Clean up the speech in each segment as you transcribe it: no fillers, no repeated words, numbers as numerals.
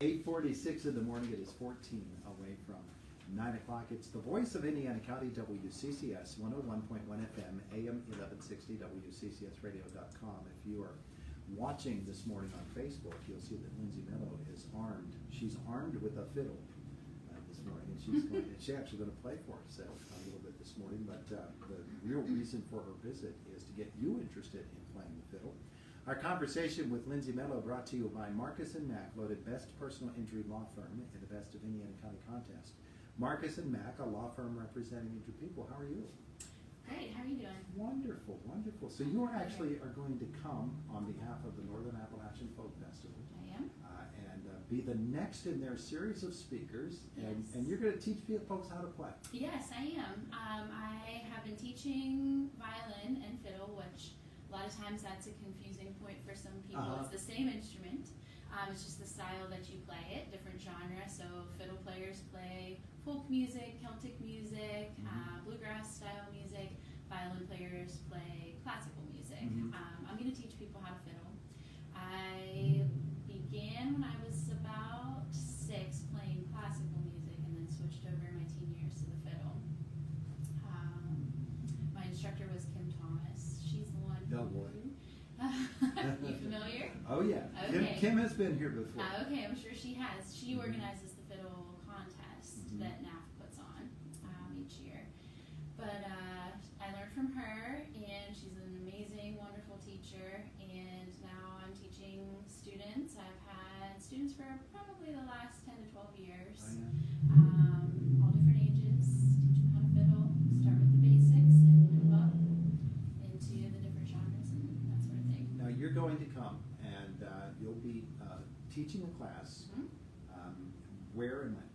8:46 in the morning. It is 14 away from 9 o'clock. It's the voice of Indiana County, WCCS 101.1 FM, AM 1160, WCCSradio.com. If you are watching this morning on Facebook, you'll see that Lindsay Mello is armed. She's armed with a fiddle this morning, and she's actually going to play for us a little bit this morning. But the real reason for her visit is to get you interested in playing the fiddle. Our conversation with Lindsay Mello brought to you by Marcus & Mack, voted Best Personal Injury Law Firm in the Best of Indiana County contest. Marcus & Mack, a law firm representing injured people. How are you? Great. How are you doing? Wonderful, wonderful. So you actually are going to come on behalf of the Northern Appalachian Folk Festival. I am. And be the next in their series of speakers. Yes. And you're going to teach folks how to play. Yes, I am. I have been teaching violin and fiddle, which a lot of times that's a confusing point for some people. It's the same instrument. It's just the style that you play it, different genre. So fiddle players play folk music, Celtic music, bluegrass style music. Violin players play classical music. I'm going to teach people how to fiddle. I began when I was about 6 playing classical music and then switched over my teen years to the fiddle. My instructor was Kim Thomas. She's the one No boy. You familiar? Oh yeah. Okay. Kim has been here before. Okay, I'm sure she has. She organizes the fiddle contest that NAF puts on each year. But I learned from her, and she's an amazing, wonderful teacher. And now I'm teaching students. I've had students for probably the last 10 to 12 years. Oh, yeah. All different ages. Teach them how to fiddle. Start with the basics and move up into the different genres and that sort of thing. Now you're going to come and you'll be teaching a class. Where and when?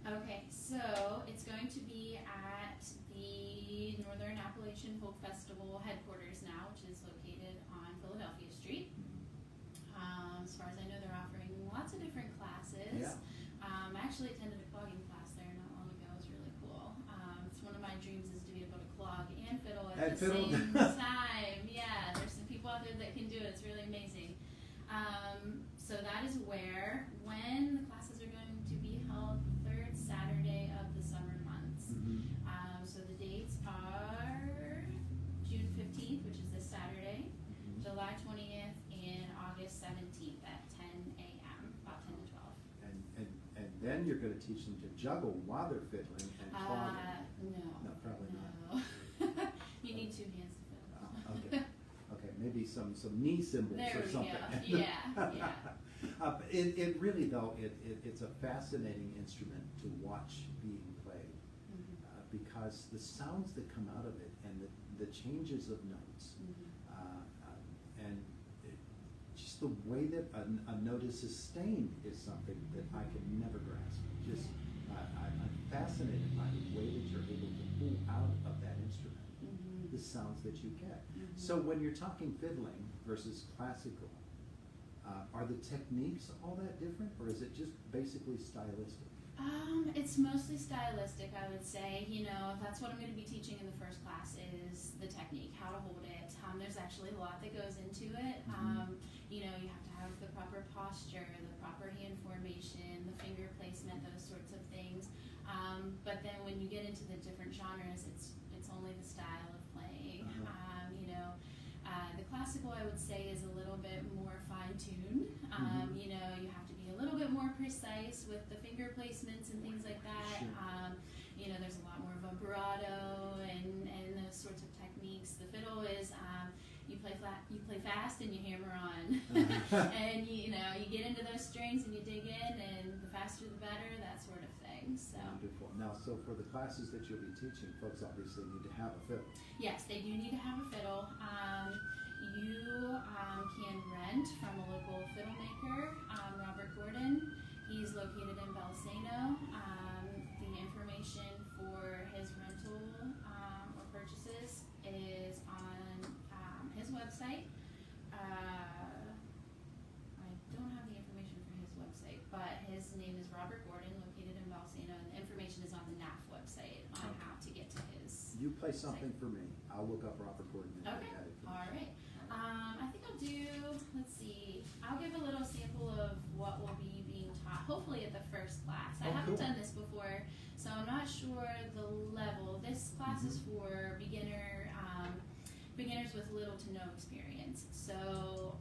Okay, so it's going to be at the Northern Appalachian Folk Festival headquarters now, which is located on Philadelphia Street. As far as I know, they're offering lots of different classes. Yeah. I actually attended a clogging class there not long ago. It was really cool. It's one of my dreams is to be able to clog and fiddle at the same time. Yeah, there's some people out there that can do it. It's really amazing. So that is when the classes are going to be held, the third Saturday of the summer months. So the dates are June 15th, which is this Saturday, July 20th, and August 17th at 10 a.m., about 10 to 12. And then you're going to teach them to juggle while they're fiddling and clogging. No, probably not. You need 2 hands to fiddle. Okay. Okay, maybe some knee cymbals There or we something. go. Yeah. It really, though, it's a fascinating instrument to watch being played because the sounds that come out of it and the changes of notes and just the way that a note is sustained is something that I can never grasp. Just I'm fascinated by the way that you're able to pull out of that instrument the sounds that you get. So when you're talking fiddling versus classical, are the techniques all that different, or is it just basically stylistic? It's mostly stylistic, I would say. That's what I'm going to be teaching in the first class is the technique, how to hold it. There's actually a lot that goes into it. You have to have the proper posture, the proper hand formation, the finger placement, those sorts of things. But then when you get into the different genres, it's only the style of playing. The classical, I would say, is a little bit more fine-tuned. You have to be a little bit more precise with the finger placements and things like that. Sure. There's a lot more vibrato and those sorts of techniques. The fiddle is you play fast and you hammer on, and you get into those strings and you dig in, and the faster the better, that sort of thing. So. Wonderful. Now, so for the classes that you'll be teaching, folks obviously need to have a fiddle. Yes, they do need to have a fiddle. You can rent from a local fiddle maker, Robert Gordon. He's located in Belsano. The information for his rental or purchases is on his website. I don't have the information for his website, but his name is Robert Gordon, located in Belsano, and the information is on the NAF website on how to get to his. You play something for me. I'll look up Robert Gordon. Okay. All right. I think I'll do. Let's see. I'll give a little sample of what will be being taught. at the first class. I Oh, haven't cool. done this before, so I'm not sure the level. This class is for beginners with little to no experience. So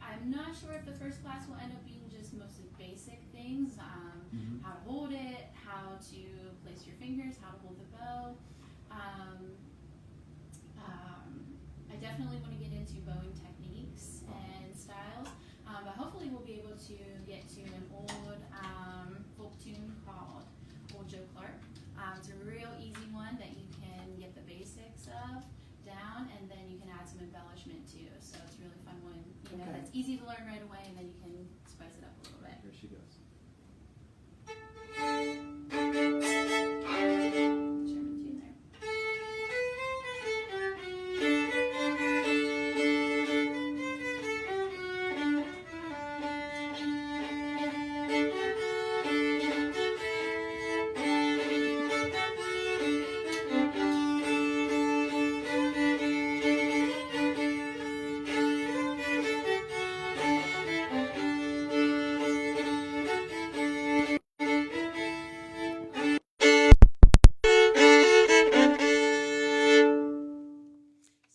I'm not sure if the first class will end up being just mostly basic things, how to hold it, how to place your fingers, how to hold the bow. I definitely want to get into bowing techniques and styles, but hopefully we'll be able to get to an old folk tune called Old Joe Clark. It's a real easy one that you can get the basics of down, and then you can add some embellishment too. So it's a really fun one, that's easy to learn right away, and then you can spice it up a little bit. Here she goes. German tune there.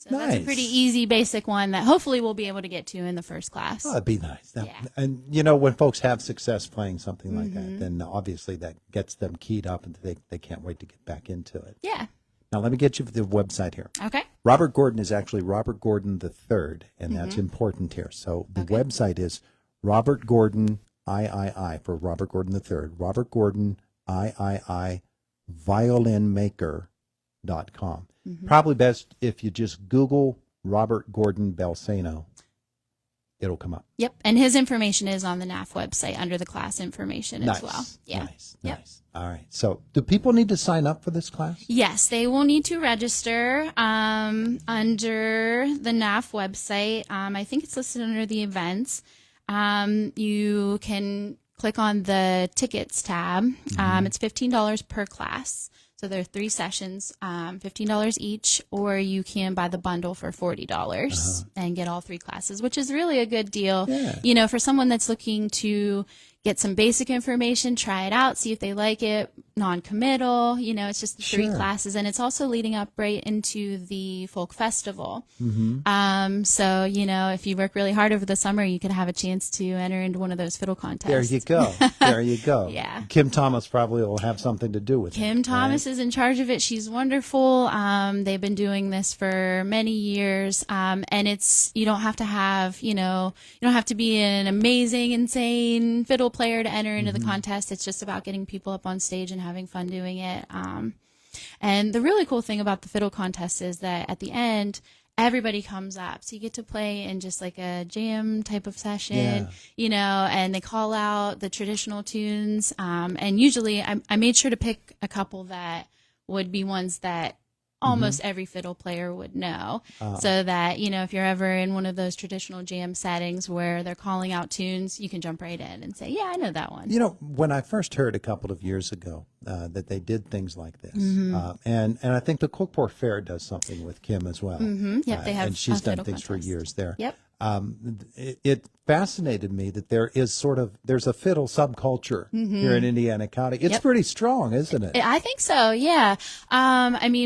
So that's a pretty Nice. easy, basic one that hopefully we'll be able to get to in the first class. Oh, that'd be nice. Yeah. And, when folks have success playing something like that, then obviously that gets them keyed up and they can't wait to get back into it. Yeah. Now, let me get you the website here. Okay. Robert Gordon is actually Robert Gordon III, and that's important here. So the website is Robert Gordon III for Robert Gordon III, Robert Gordon III violinmaker.com. Probably best if you just Google Robert Gordon Balsano. It'll come up. Yep. And his information is on the NAF website under the class information as well. Yeah. Nice. All right. So do people need to sign up for this class? Yes, they will need to register under the NAF website. I think it's listed under the events. You can click on the tickets tab. It's $15 per class. So there are 3 sessions, $15 each, or you can buy the bundle for $40 and get all 3 classes, which is really a good deal. Yeah. For someone that's looking to get some basic information, try it out, see if they like it, non-committal, it's just 3 Sure. classes, and it's also leading up right into the folk festival. So, if you work really hard over the summer, you could have a chance to enter into one of those fiddle contests. There you go. There you go. Yeah. Kim Thomas probably will have something to do with it. Kim Thomas is in charge of it. She's wonderful. They've been doing this for many years. And you don't have to have, you don't have to be an amazing, insane fiddle player to enter into the contest. It's just about getting people up on stage and having fun doing it. And the really cool thing about the fiddle contest is that at the end, everybody comes up. So you get to play in just like a jam type of session, and they call out the traditional tunes. And usually I made sure to pick a couple that would be ones that almost every fiddle player would know. So that, if you're ever in one of those traditional jam settings where they're calling out tunes, you can jump right in and say, yeah, I know that one. When I first heard a couple of years ago that they did things like this, and I think the Cookport Fair does something with Kim as well. Yep, they have and she's a done fiddle things for contest. years there. Yep. It fascinated me that there's a fiddle subculture here in Indiana County. It's pretty strong, isn't it? I think so, yeah.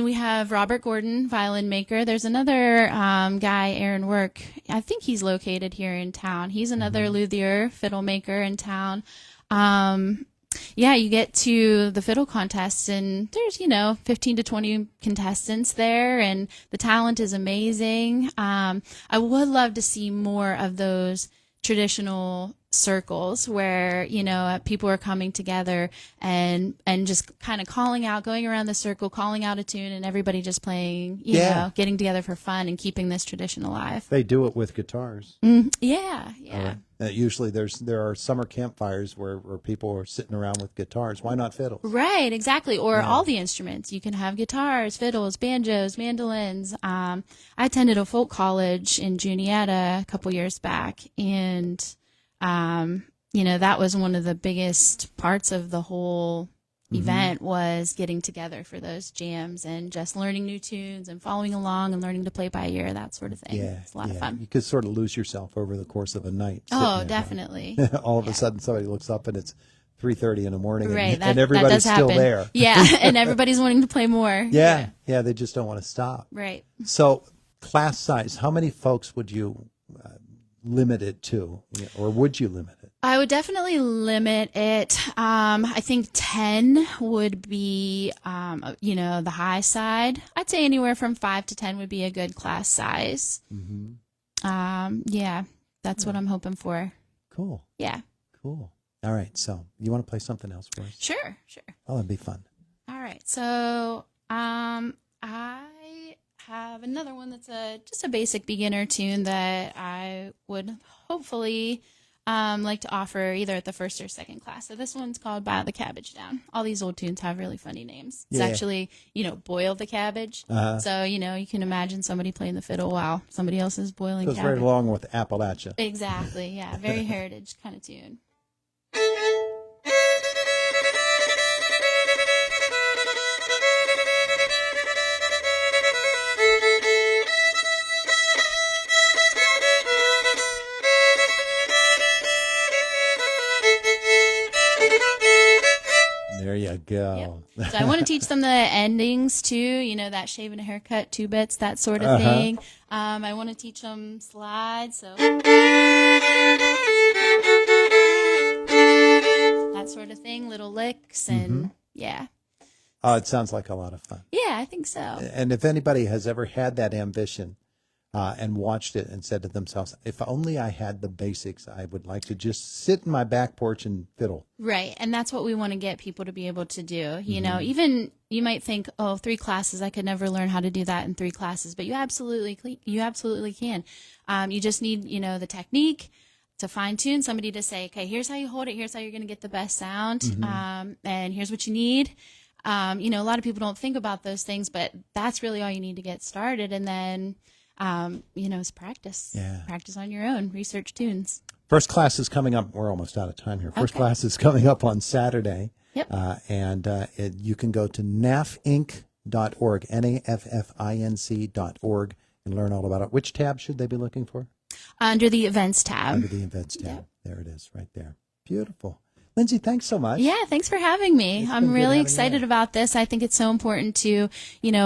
We have Robert Gordon, violin maker. There's another guy, Aaron Work. I think he's located here in town. He's another luthier, fiddle maker in town. You get to the fiddle contest, and there's, 15 to 20 contestants there, and the talent is amazing. I would love to see more of those traditional circles where, people are coming together and just kind of going around the circle, calling out a tune, and everybody just playing, getting together for fun and keeping this tradition alive. They do it with guitars. Yeah. Usually there are summer campfires where people are sitting around with guitars. Why not fiddles? Right, exactly. Or all the instruments. You can have guitars, fiddles, banjos, mandolins. I attended a folk college in Juniata a couple years back, and that was one of the biggest parts of the whole event was getting together for those jams and just learning new tunes and following along and learning to play by ear, that sort of thing. It's a lot of fun. You could sort of lose yourself over the course of a night. Oh, definitely. All of a sudden somebody looks up and it's 3:30 in the morning, Right, and that everybody's does still happen. there. Yeah, and everybody's wanting to play more. Yeah, they just don't want to stop. Right. So, class size, how many folks would you limit it to, or would you limit it? I would definitely limit it. I think 10 would be, the high side. I'd say anywhere from 5 to 10 would be a good class size. Yeah, that's what I'm hoping for. Cool. Yeah. Cool. All right. So, you want to play something else for us? Sure. Oh, that'd be fun. All right. So, I have another one that's just a basic beginner tune that I would hopefully like to offer either at the first or second class. So this one's called Boil the Cabbage Down. All these old tunes have really funny names. It's actually, boil the cabbage. So, you can imagine somebody playing the fiddle while somebody else is boiling Goes cabbage. right along with Appalachia. Exactly. Yeah. Very heritage kind of tune. There you go. Yep. So I want to teach them the endings too, that shave and a haircut, 2 bits, that sort of thing. I want to teach them slides, so that sort of thing, little licks, and yeah. Oh, it sounds like a lot of fun. Yeah, I think so. And if anybody has ever had that ambition and watched it and said to themselves, if only I had the basics, I would like to just sit in my back porch and fiddle. Right. And that's what we want to get people to be able to do. Even you might think, 3 classes, I could never learn how to do that in 3 classes, but you absolutely can. You just need, the technique to fine tune, somebody to say, okay, here's how you hold it. Here's how you're going to get the best sound. And here's what you need. A lot of people don't think about those things, but that's really all you need to get started. And then, it's practice. Yeah. Practice on your own, research tunes. First class is coming up. We're almost out of time here. First class is coming up on Saturday. Yep. You can go to naffinc.org, naffinc.org, and learn all about it. Which tab should they be looking for? Under the events tab. Under the events tab. Yep. There it is, right there. Beautiful. Lindsay, thanks so much. Yeah, thanks for having me. I'm really excited about this. I think it's so important to,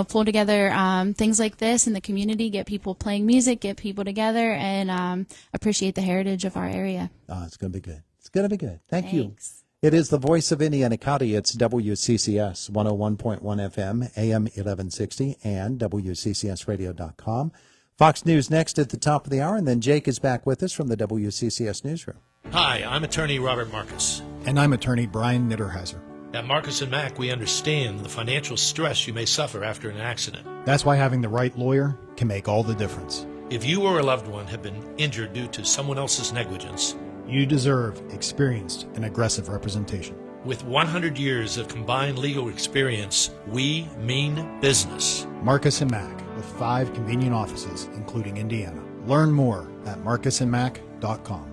pull together things like this in the community, get people playing music, get people together, and appreciate the heritage of our area. Oh, it's going to be good. It's going to be good. Thank you. Thanks. It is the voice of Indiana County. It's WCCS 101.1 FM, AM 1160, and WCCSradio.com. Fox News next at the top of the hour, and then Jake is back with us from the WCCS newsroom. Hi, I'm attorney Robert Marcus. And I'm attorney Brian Nitterheiser. At Marcus & Mack, we understand the financial stress you may suffer after an accident. That's why having the right lawyer can make all the difference. If you or a loved one have been injured due to someone else's negligence, You deserve experienced and aggressive representation. with 100 years of combined legal experience, we mean business. Marcus & Mack, with 5 convenient offices, including Indiana. Learn more at marcusandmack.com.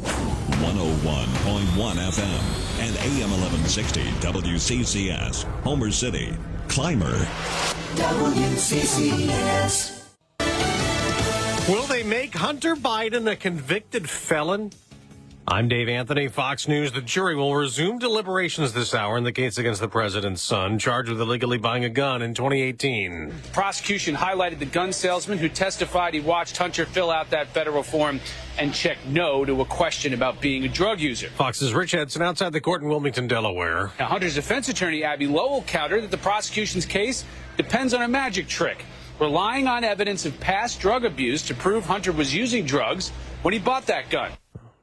101.1 FM and AM 1160 WCCS, Homer City, Clymer. WCCS. Will they make Hunter Biden a convicted felon? I'm Dave Anthony, Fox News. The jury will resume deliberations this hour in the case against the president's son, charged with illegally buying a gun in 2018. Prosecution highlighted the gun salesman who testified he watched Hunter fill out that federal form and checked no to a question about being a drug user. Fox's Rich Edson outside the court in Wilmington, Delaware. Now, Hunter's defense attorney, Abby Lowell, countered that the prosecution's case depends on a magic trick, relying on evidence of past drug abuse to prove Hunter was using drugs when he bought that gun.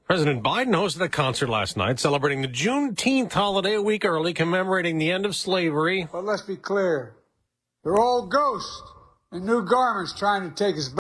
President Biden hosted a concert last night celebrating the Juneteenth holiday a week early, commemorating the end of slavery. But let's be clear. They're all ghosts in new garments trying to take us back.